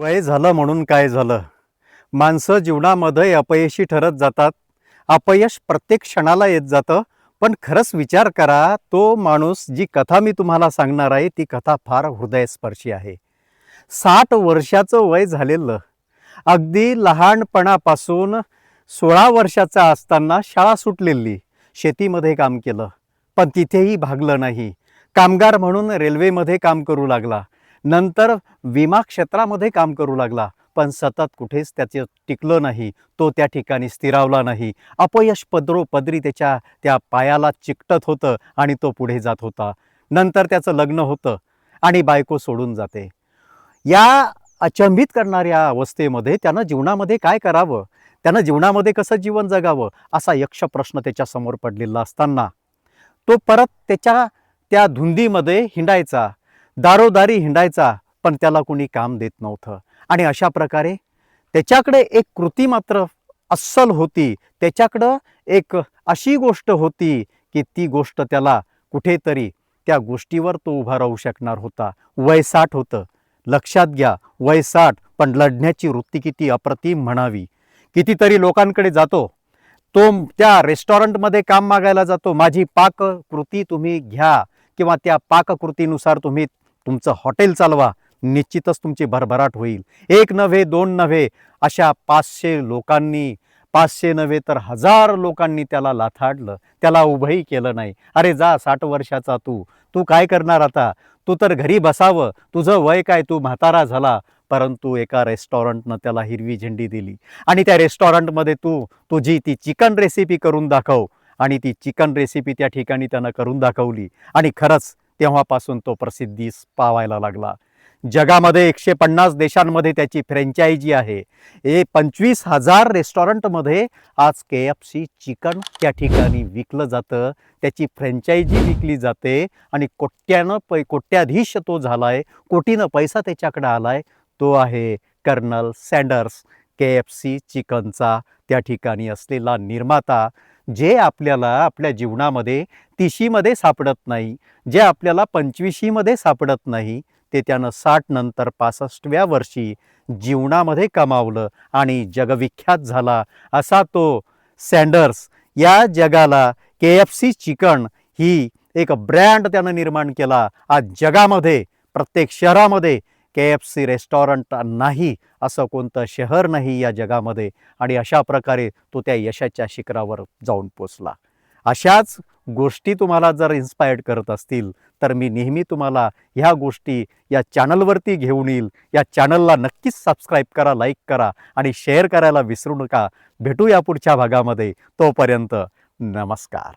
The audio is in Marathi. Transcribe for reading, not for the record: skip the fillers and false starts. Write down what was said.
वय झालं म्हणून काय झालं? माणसं जीवनामध्ये अपयशी ठरत जातात. अपयश प्रत्येक क्षणाला येत जातं. पण खरंच विचार करा, तो माणूस जी कथा मी तुम्हाला सांगणार आहे, ती कथा फार हृदयस्पर्शी आहे. 60 वर्षाचं वय झालेलं, अगदी लहानपणापासून 16 वर्षाचा असताना शाळा सुटलेली, शेतीमध्ये काम केलं, पण तिथेही भागलं नाही. कामगार म्हणून रेल्वेमध्ये काम करू लागला. नंतर विमा क्षेत्रामध्ये काम करू लागला, पण सतत कुठेच त्याचे टिकलं नाही. तो त्या ठिकाणी स्थिरावला नाही. अपयश पदरोपदरी त्याच्या त्या पायाला चिकटत होतं आणि तो पुढे जात होता. नंतर त्याचं लग्न होतं आणि बायको सोडून जाते. या अचंबित करणाऱ्या अवस्थेमध्ये त्यानं जीवनामध्ये काय करावं, त्यानं जीवनामध्ये कसं जीवन जगावं, असा यक्ष प्रश्न त्याच्यासमोर पडलेला असताना तो परत त्याच्या त्या धुंदीमध्ये हिंडायचा, दारोदारी हिंडायचा, पण त्याला कोणी काम देत नव्हतं. आणि अशा प्रकारे त्याच्याकडे एक कृती मात्र अस्सल होती. त्याच्याकडं एक अशी गोष्ट होती की ती गोष्ट त्याला कुठेतरी त्या गोष्टीवर तो उभा राहू शकणार होता. वय 60 होतं. लक्षात घ्या, वय 60, पण लढण्याची वृत्ती किती अप्रतिम म्हणावी. कितीतरी लोकांकडे जातो, तो त्या रेस्टॉरंटमध्ये काम मागायला जातो, माझी पाककृती तुम्ही घ्या किंवा त्या पाककृतीनुसार तुम्ही तुमचं हॉटेल चालवा, निश्चितच तुमची भरभराट होईल. एक नव्हे, दोन नव्हे, अशा 500 लोकांनी, 500 नव्हे तर 1000 लोकांनी त्याला लाथाडलं, त्याला उभंही केलं नाही. अरे जा, 60 वर्षाचा तू तू काय करणार आता? तू तर घरी बसावं, तुझं वय काय, तू म्हातारा झाला. परंतु एका रेस्टॉरंटनं त्याला हिरवी झेंडी दिली आणि त्या रेस्टॉरंटमध्ये तू तुझी ती चिकन रेसिपी करून दाखव. आणि ती चिकन रेसिपी त्या ठिकाणी त्यानं करून दाखवली आणि खरंच तेव्हापासून तो प्रसिद्धीस पावायला लागला. जगामध्ये 150 देशांमध्ये त्याची फ्रँचायझी आहे. हे 25,000 रेस्टॉरंटमध्ये आज KFC चिकन त्या ठिकाणी विकलं जातं, त्याची फ्रँचायझी विकली जाते आणि कोट्याधीश तो झालाय, कोटीनं पैसा त्याच्याकडे आलाय. तो आहे कर्नल सँडर्स, KFC चिकनचा त्या ठिकाणी असलेला निर्माता, जे आपल्याला आपल्या जीवनामध्ये 30मध्ये सापडत नाही, जे आपल्याला 25मध्ये सापडत नाही, ते त्यानं 60 नंतर 65व्या वर्षी जीवनामध्ये कमावलं आणि जगविख्यात झाला. असा तो सँडर्स या जगाला KFC चिकन ही एक ब्रँड त्यानं निर्माण केला. आज जगामध्ये प्रत्येक शहरामध्ये KFC रेस्टॉरंट नाही असं कोणतं शहर नाही या जगामध्ये. आणि अशा प्रकारे तो त्या यशाच्या शिखरावर जाऊन पोचला. अशाच गोष्टी तुम्हाला जर इन्स्पायर्ड करत असतील तर मी नेहमी तुम्हाला ह्या गोष्टी या चॅनलवरती घेऊन येईल. या चॅनलला नक्कीच सबस्क्राईब करा, लाईक करा आणि शेअर करायला विसरू नका. भेटूया पुढच्या भागामध्ये. तोपर्यंत नमस्कार.